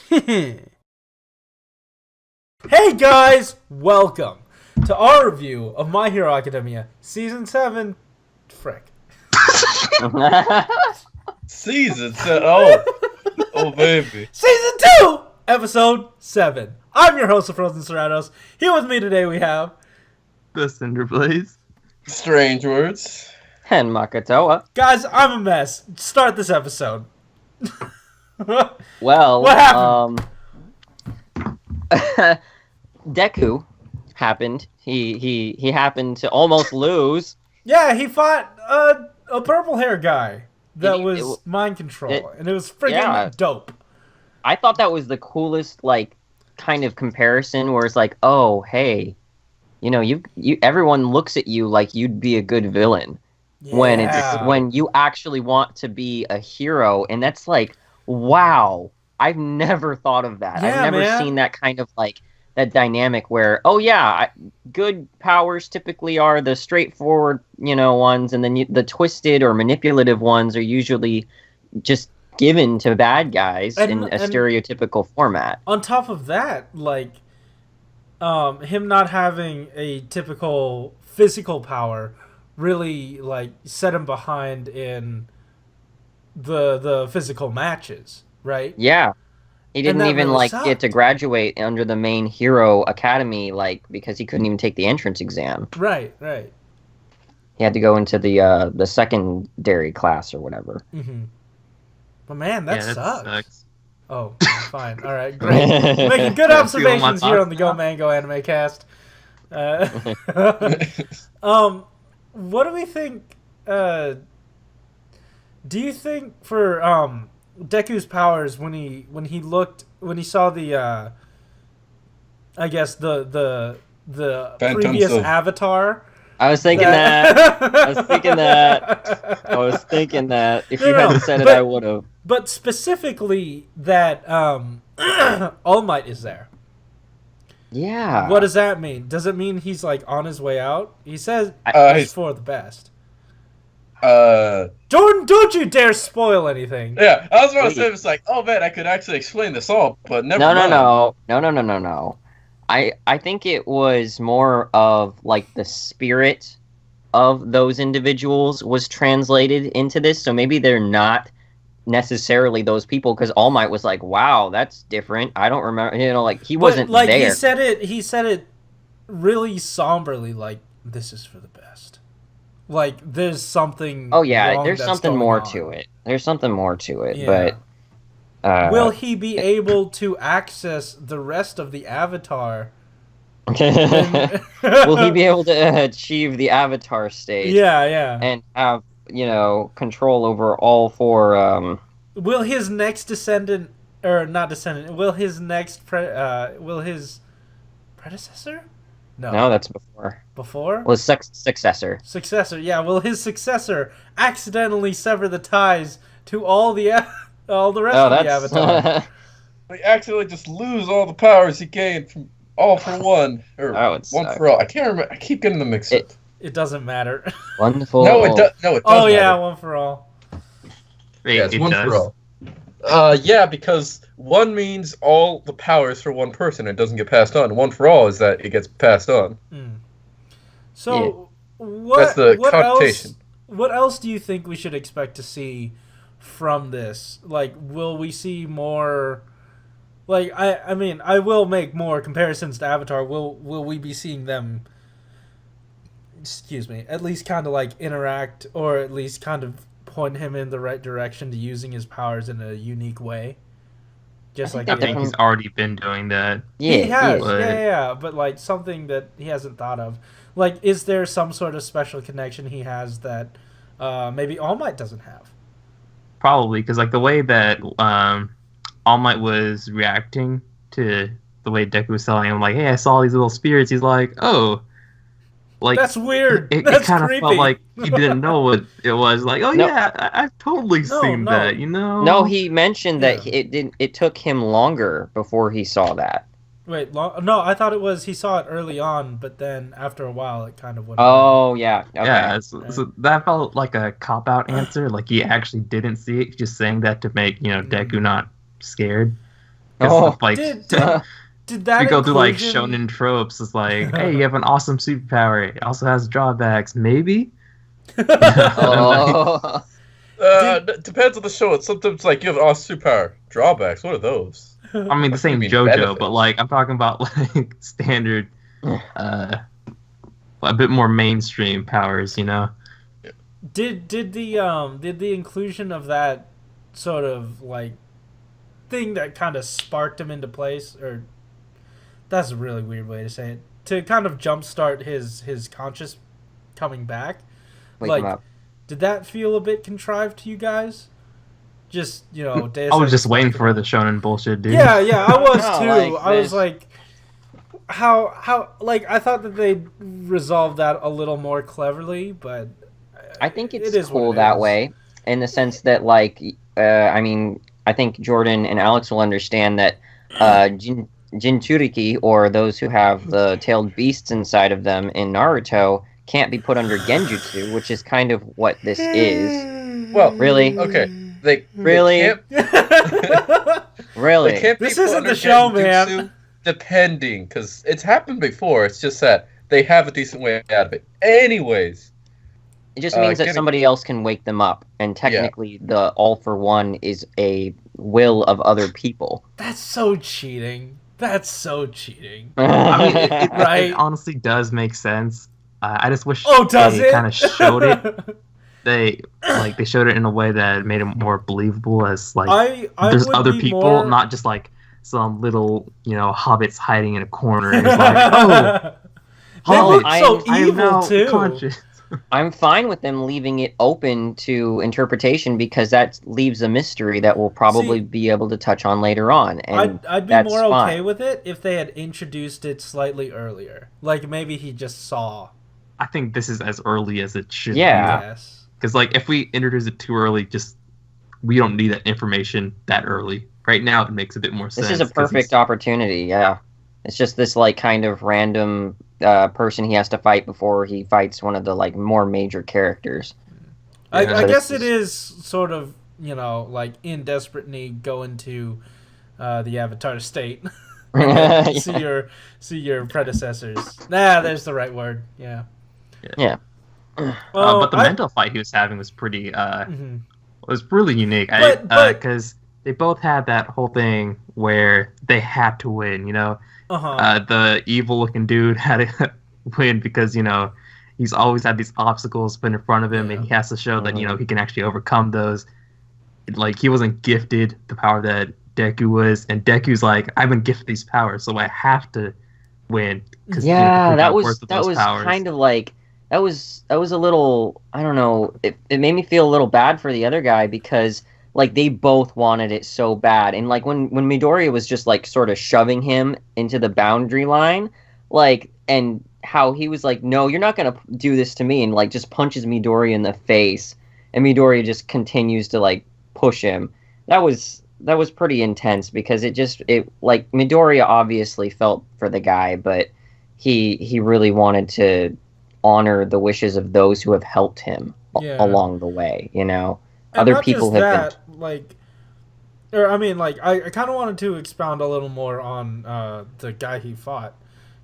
Hey guys, welcome to our review of My Hero Academia Season 7. Frick. Season 7? Oh baby. Season 2, Episode 7. I'm your host of Frozen Stratos. Here with me today we have... the Cinder Blaze. Strange words. And Makotoa. Guys, I'm a mess. Start this episode. Well, what happened? Deku happened. He happened to almost lose. Yeah, he fought a purple hair guy that was mind control, and it was freaking dope. I thought that was the coolest, kind of comparison where it's like, oh, hey, you everyone looks at you like you'd be a good villain when you actually want to be a hero, and that's like, wow, I've never thought of that. Yeah, I've never seen that kind of that dynamic where, oh yeah, good powers typically are the straightforward, ones, and then the twisted or manipulative ones are usually just given to bad guys in a stereotypical format. On top of that, him not having a typical physical power really set him behind in the physical matches, right? Yeah. He didn't even really get to graduate under the main hero academy because he couldn't even take the entrance exam. Right. He had to go into the secondary class or whatever. Mm-hmm. But man, that sucks. Oh, fine. All right, great. Making good observations here on the Go Mango Anime Cast. What do we think? Do you think for Deku's powers when he saw the I guess the previous avatar? I was thinking that. I was thinking that. If you hadn't said it, I would have. But specifically that All Might is there. Yeah. What does that mean? Does it mean he's on his way out? He says it's for the best. Jordan, don't you dare spoil anything. Yeah, I was about to say, it's oh man, I could actually explain this all, but never mind. No. I think it was more of the spirit of those individuals was translated into this, so maybe they're not necessarily those people, because All Might was wow, that's different. I don't remember, he wasn't there. He said it really somberly, this is for the best. There's something. Oh yeah, there's something more to it. There's something more to it, yeah. But will he be able to access the rest of the avatar? Will he be able to achieve the avatar state? Yeah. And have control over all four. Will his next descendant, or not descendant? Will his next will his predecessor? No, that's before. Before? Well, successor. Successor, yeah. Will his successor accidentally sever the ties to all the rest of the avatar? They accidentally just lose all the powers he gained from All for One, or One for All. I can't remember. I keep getting them mixed up. It doesn't matter. Wonderful. No, it does. No, it does. Oh matter. yeah, One for All. Yeah, it's One for All. Yeah, because one means all the powers for one person. It doesn't get passed on. One for all is that it gets passed on. So, that's the connotation. What else do you think we should expect to see from this? Will we see more? I mean, I will make more comparisons to Avatar. Will we be seeing them? Excuse me. At least kind of interact, or at least kind of point him in the right direction to using his powers in a unique way. Just I think he's already been doing that. Yeah, he has. Yeah. But something that he hasn't thought of. Is there some sort of special connection he has that maybe All Might doesn't have? Probably, because the way that All Might was reacting to the way Deku was telling him, hey, I saw these little spirits. He's oh. That's weird. It That's kind of creepy. felt like he didn't know what it was. Yeah, I've totally seen that. No, he mentioned that it took him longer before he saw that. Wait, no, I thought it was he saw it early on, but then after a while it kind of went. Oh, yeah. Okay. Yeah, so that felt like a cop-out answer. He actually didn't see it, just saying that to make, Deku not scared. Like, did that we go through like inclusion- shonen tropes. It's like, hey, you have an awesome superpower. It also has drawbacks. Maybe. Oh. Depends on the show. It's sometimes like you have awesome superpower. Drawbacks. What are those? I mean, the same mean JoJo, benefits? but like I'm talking about like standard, a bit more mainstream powers. You know. Did the inclusion of that sort of like thing that kind of sparked him into place, or that's a really weird way to say it, to kind of jumpstart his conscious coming back? Wake like, him up. did that feel a bit contrived to you guys? Just, you know, I was just waiting for the shonen bullshit, dude. Yeah, I was No, too. like I was this. like, how like I thought that they resolved that a little more cleverly, but I think it it's is what cool it that is. way, in the sense that, like, I mean, I think Jordan and Alex will understand that Jinchuriki, or those who have the tailed beasts inside of them in Naruto, can't be put under Genjutsu, which is kind of what this is. Well, Really? okay. They Really? They Really? can't be This put isn't under the show, Genjutsu, man. Depending, because it's happened before. It's just that they have a decent way out of it. Anyways, It just means that getting- somebody else can wake them up, and technically the all for one is a will of other people. That's so cheating. That's so cheating. I mean, it Right. honestly does make sense. I just wish Oh, does they it? kind of showed it. They showed it in a way that made it more believable, as like I there's would other be people, more... not just like some little hobbits hiding in a corner. And it's like, oh, They Well, look hobbit, so I am evil now too. conscious. I'm fine with them leaving it open to interpretation, because that leaves a mystery that we'll probably See, be able to touch on later on. And I'd be that's more okay fine. with it if they had introduced it slightly earlier. Like maybe he just saw. I think this is as early as it should Yeah. Yes. Because like if we introduce it too early, we don't need that information that early. Right now, it makes a bit more sense. This is a perfect opportunity, yeah. It's just this, like, kind of random person he has to fight before he fights one of the, like, more major characters. I Yeah. guess it is sort of, like in desperate need, go into the Avatar state. see your predecessors. Nah, there's the right word. Yeah. Yeah. But the mental fight he was having was pretty Mhm. was really unique. But- Because they both had that whole thing where they had to win. Uh-huh. The evil-looking dude had to win because he's always had these obstacles put in front of him, and he has to show that he can actually overcome those. Like, he wasn't gifted the power that Deku was, and Deku's like, I've been gifted these powers, so I have to win. Yeah, that was kind of like that was a little, I don't know, it made me feel a little bad for the other guy, because like they both wanted it so bad, and like when Midoriya was just like sort of shoving him into the boundary line, like, and how he was like, no, you're not gonna do this to me, and like just punches Midoriya in the face, and Midoriya just continues to like push him. That was pretty intense, because it like Midoriya obviously felt for the guy, but he really wanted to honor the wishes of those who have helped him along the way, And other not people just have that, like, or I mean, like, I kind of wanted to expound a little more on the guy he fought,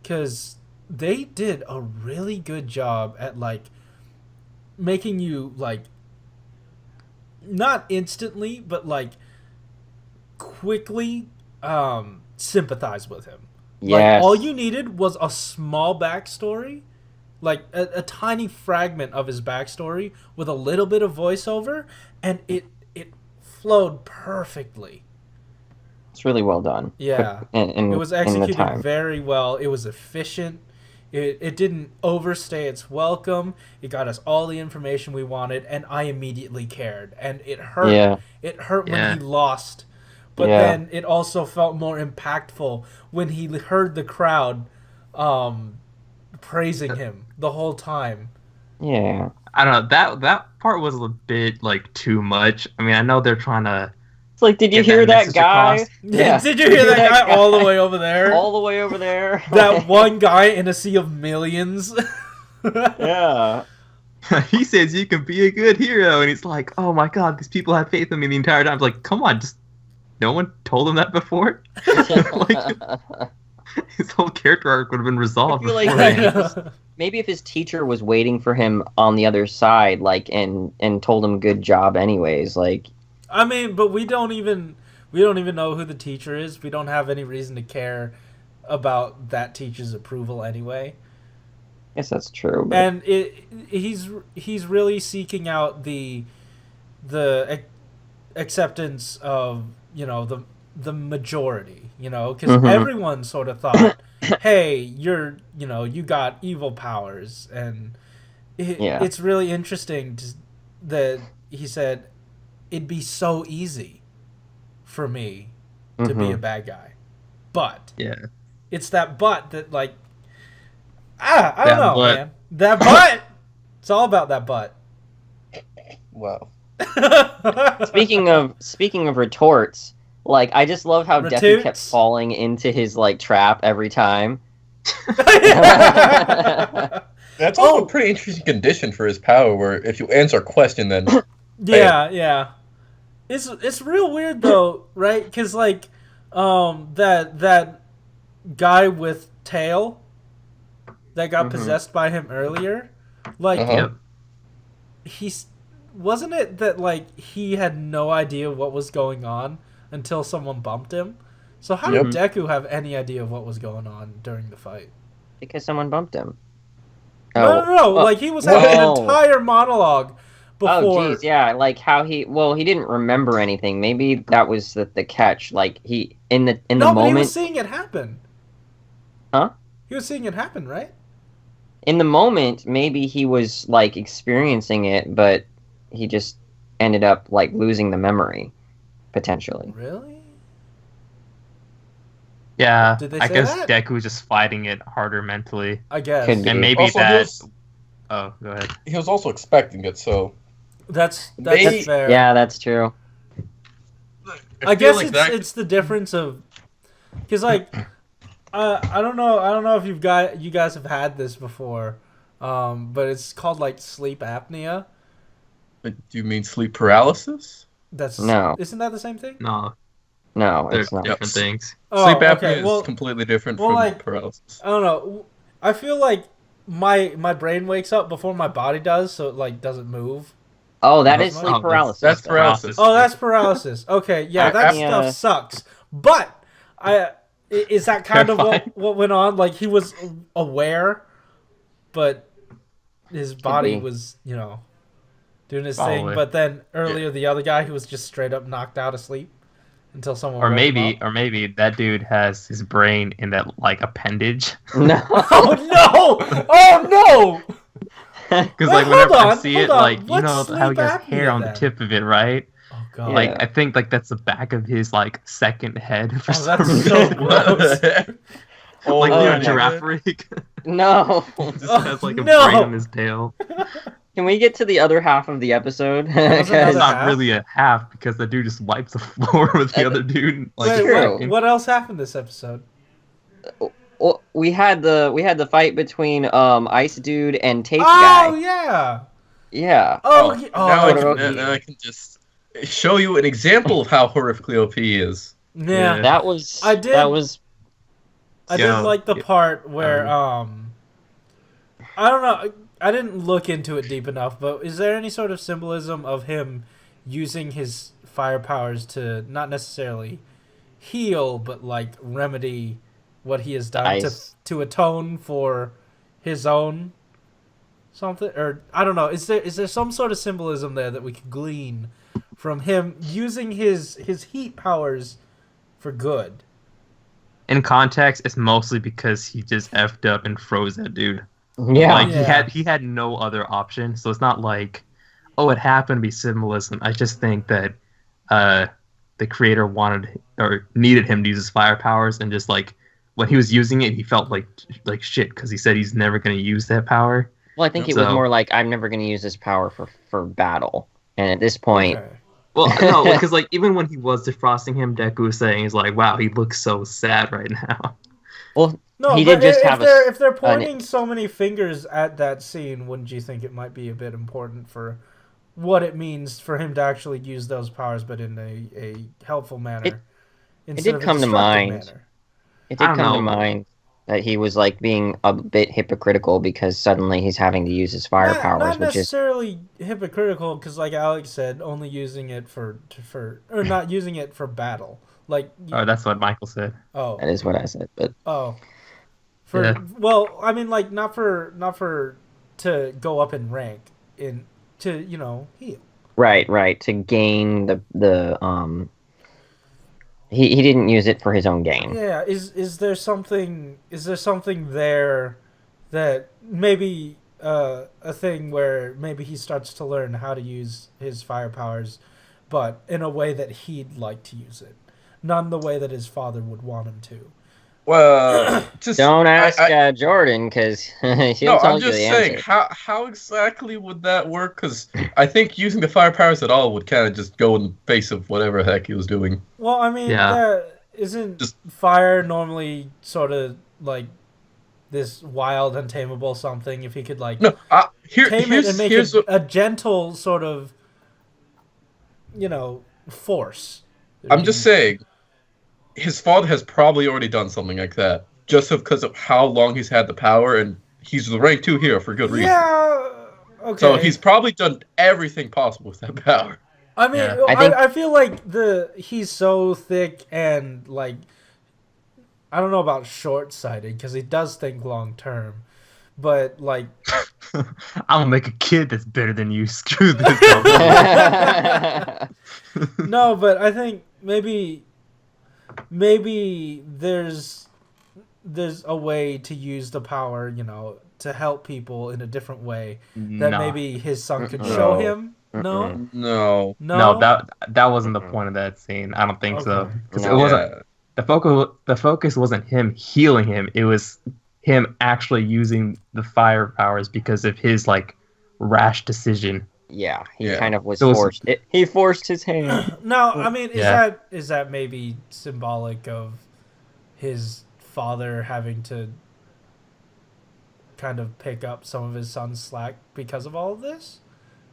because they did a really good job at like making you like not instantly, but like quickly sympathize with him. been. Like, Yes. all you needed was a small backstory, like a tiny fragment of his backstory with a little bit of voiceover, and it flowed perfectly. It's really well done. Yeah. In It was in the executed time. very well. It was efficient. It didn't overstay its welcome. It got us all the information we wanted, and I immediately cared. And it hurt. Yeah. It hurt Yeah. when he lost. But Yeah. then it also felt more impactful when he heard the crowd praising him the whole time. Yeah. I don't know, that part was a bit like too much. I mean, I know they're trying to It's like, did you Get that hear that message guy? across. Yeah. Did you hear that guy all the way over there? All the way over there. That one guy in a sea of millions. Yeah. he says you can be a good hero, and he's like, oh my god, these people have faith in me the entire time. It's like, come on, just no one told him that before. Like, his whole character arc would have been resolved. I feel like maybe if his teacher was waiting for him on the other side, like, and told him good job anyways, like. I mean, but we don't even know who the teacher is. We don't have any reason to care about that teacher's approval anyway. Yes, that's true. But... And he's really seeking out the acceptance of, you know, the majority, you know, because everyone sort of thought, hey, you got evil powers, and it's really interesting that he said it'd be so easy for me to be a bad guy, but it's that but that, like, I don't know, man. That butt. It's all about that butt. Wow. Speaking of retorts, like, I just love how Deku kept falling into his, like, trap every time. That's also a pretty interesting condition for his power, where if you answer a question, then yeah. It's real weird though, right? Because, like, that guy with tail that got possessed by him earlier, like, wasn't it that, like, he had no idea what was going on until someone bumped him? So how did Deku have any idea of what was going on during the fight? Because someone bumped him. No. Like, he was having an entire monologue before. Oh, jeez, yeah. Like, how he didn't remember anything. Maybe that was the catch. Like, he in the moment. But he was seeing it happen. Huh? He was seeing it happen, right? In the moment, maybe he was, like, experiencing it, but he just ended up, like, losing the memory, potentially. Really? Yeah, Did they I say guess that? Deku was just fighting it harder mentally. I guess. Could And maybe Also, Oh, go ahead. he was also expecting it, so That's Maybe- fair. Yeah, that's true. I guess it's the difference of, because, like, I don't know if you guys have had this before, but it's called, like, sleep apnea. Do you mean sleep paralysis? No. Isn't that the same thing? No, No, they're it's not. different things. Oh, Sleep apnea okay. Well, is completely different well, from like, paralysis. I don't know. I feel like my brain wakes up before my body does, so it, like, doesn't move. Oh, that is Oh, sleep paralysis. That's then. paralysis. Oh, that's paralysis. Okay, yeah, that Yeah. stuff sucks. But is that kind of what went on? Like, he was aware, but his body be. was, you know, doing his Probably. thing. But then earlier, the other guy who was just straight up knocked out asleep until someone Or woke him maybe, up. that dude has his brain in that, like, appendage. No. Oh no! Oh no! Because, Wait, like, whenever hold I on, see hold it, on. like, you What's know how he has sleep hair apnea on the then? tip of it, right? Oh god! Like, Yeah. I think, like, that's the back of his, like, second head for Oh, some that's reason. so gross. Like, Oh, you know, my giraffe rig. No. Just has, like, a no. brain on his tail. Can we get to the other half of the episode? was another It's 'Cause- not half? really a half, because the dude just wipes the floor with the other dude. And, like, Wait, true. what else happened this episode? well, we had the fight between Ice Dude and Tape Oh Guy. yeah. Yeah. Oh, now, Todoroki. I can just show you an example of how horrifically OP he is. yeah. That was I did- that was I did like the part where I don't know. I didn't look into it deep enough, but is there any sort of symbolism of him using his fire powers to not necessarily heal, but, like, remedy what he has done Ice. to atone for his own something? Or I don't know. Is there some sort of symbolism there that we could glean from him using his heat powers for good? in context, it's mostly because he just effed up and froze that dude. Yeah. Like Yeah. he had no other option. So it's not like, oh, it happened to be symbolism. I just think that the creator wanted or needed him to use his fire powers, and just like when he was using it, he felt like shit because he said he's never going to use that power. Well, I think it was more like, I'm never going to use this power for battle. And at this point, Okay. Well, no, because like even when he was defrosting him, Deku was saying he's like, "Wow, he looks so sad right now." well, No, he but did just if have if they're pointing so many fingers at that scene, wouldn't you think it might be a bit important for what it means for him to actually use those powers, but in a helpful manner. It did come to mind. It did come to mind that he was like being a bit hypocritical because suddenly he's having to use his fire powers, not necessarily hypocritical, because like Alex said, only using it for or not using it for battle. Like that's what Michael said. Oh, that is what I said. But well, I mean, like not for to go up in rank, to heal. Right. To gain the He didn't use it for his own gain. Yeah, is there something there that maybe a thing where maybe he starts to learn how to use his fire powers, but in a way that he'd like to use it, not in the way that his father would want him to. Well, just don't ask Jordan, because he'll tell you the answer. I'm just saying, how exactly would that work? Because I think using the fire powers at all would kind of just go in the face of whatever the heck he was doing. Well, I mean, isn't fire normally sort of like this wild, untamable something? If he could tame it and make it a gentle sort of, force. I'm just saying. His father has probably already done something like that, just because of how long he's had the power, and he's the rank 2 hero for good reason. Yeah, okay. So he's probably done everything possible with that power. I mean, I feel like he's so thick and like, I don't know about short-sighted, because he does think long-term, but like... I'm gonna make a kid that's better than you. Screw this. No, but I think maybe there's a way to use the power, to help people in a different way that maybe his son could show him. No. That wasn't the point of that scene. I don't think so. Because it wasn't the focus wasn't him healing him. It was him actually using the fire powers because of his like rash decision. Yeah, he kind of was forced. He forced his hand. No, I mean, is that maybe symbolic of his father having to kind of pick up some of his son's slack because of all of this?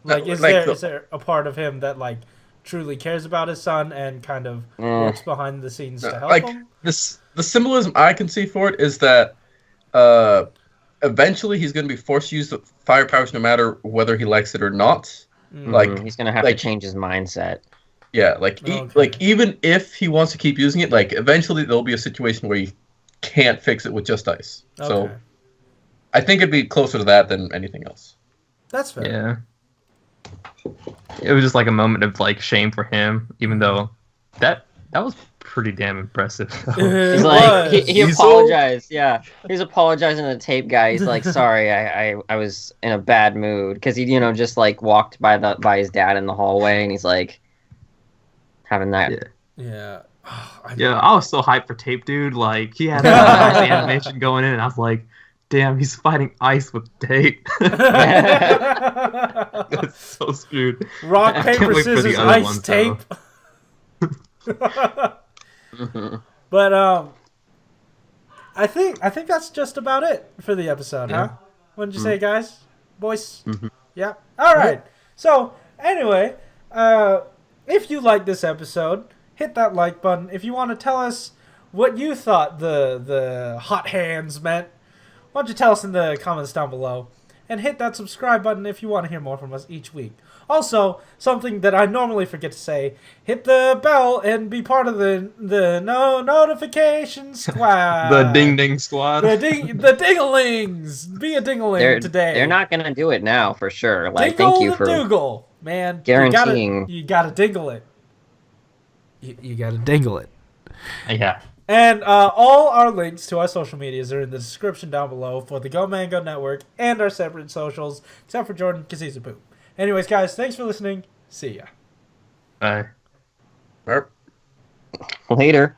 Like, is there a part of him that like truly cares about his son and kind of works behind the scenes to help him? The symbolism I can see for it is that eventually he's going to be forced to use the fire powers no matter whether he likes it or not. Mm-hmm. Like he's going to have to change his mindset. Yeah, like even if he wants to keep using it, like eventually there'll be a situation where he can't fix it with just ice. Okay. So I think it'd be closer to that than anything else. That's fair. Yeah. It was just like a moment of like shame for him, even though that was pretty damn impressive. He's like he apologized. Yeah, he was apologizing to the tape guy. He's like, sorry, I was in a bad mood because he just like walked by his dad in the hallway and he's like having that. Yeah. I was so hyped for Tape Dude. Like he had that nice animation going in, and I was like, damn, he's fighting ice with Tape. That's so screwed. Rock, paper, scissors, ice, Tape. But I think that's just about it for the episode, huh? What did you say, guys? Boys? Mm-hmm. Yeah. All right. So anyway, if you like this episode, hit that like button. If you want to tell us what you thought the hot hands meant, why don't you tell us in the comments down below, and hit that subscribe button if you want to hear more from us each week. Also, something that I normally forget to say, hit the bell and be part of the notification squad. The ding squad. The dinglings. Be a dingling today. They're not going to do it now for sure. Like, dingle thank you for Dougal, man. Guaranteeing. You gotta dingle it. You gotta dingle it. Yeah. And all our links to our social medias are in the description down below for the Go Mango Network and our separate socials, except for Jordan, because he's a poop. Anyways, guys, thanks for listening. See ya. Bye. Later.